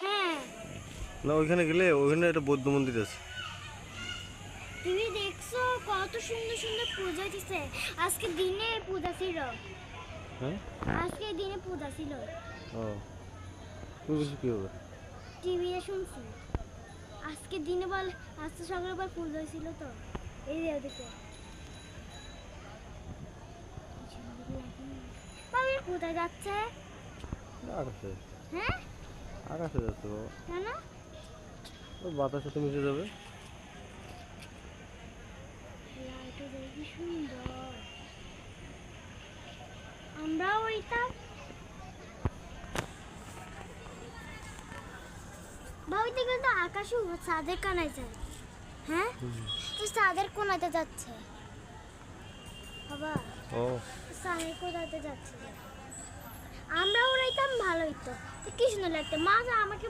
হ্যাঁ, না ওইখানে গেলে ওইখানে একটা বৌদ্ধ মন্দির আছে। তুমি দেখছো কত সুন্দর সুন্দর পূজা হইতেছে। আজকে দিনে পূজা ছিল। হ্যাঁ। আজকে দিনে পূজা ছিল। ও তুমি বলছি কি হবে? টিভিতে শুনছি। আজকে দিনে বল, আজকে সকালে বল পূজা হয়েছিল তো। এই যে ওদিকে বাবা কোথায় যাচ্ছে? আকাশে। হ্যাঁ, আকাশে যাচ্ছে বাবা। কেন? ওই বাতাসে তো মিশে যাবে। লাইটটা দেখি সুন্দর। আমরাও ওইটা ভাবিতে কিন্তু আকাশে চাঁদের কানায় যায়। হ্যাঁ, তো চাঁদের কোনাতে যাচ্ছে বাবা। ও চাঁদের কোনাতে যাচ্ছে। আমরা উড়াইতাম ভালো হইতো। তো কি সুন্দর লাগতো। মা আমাকে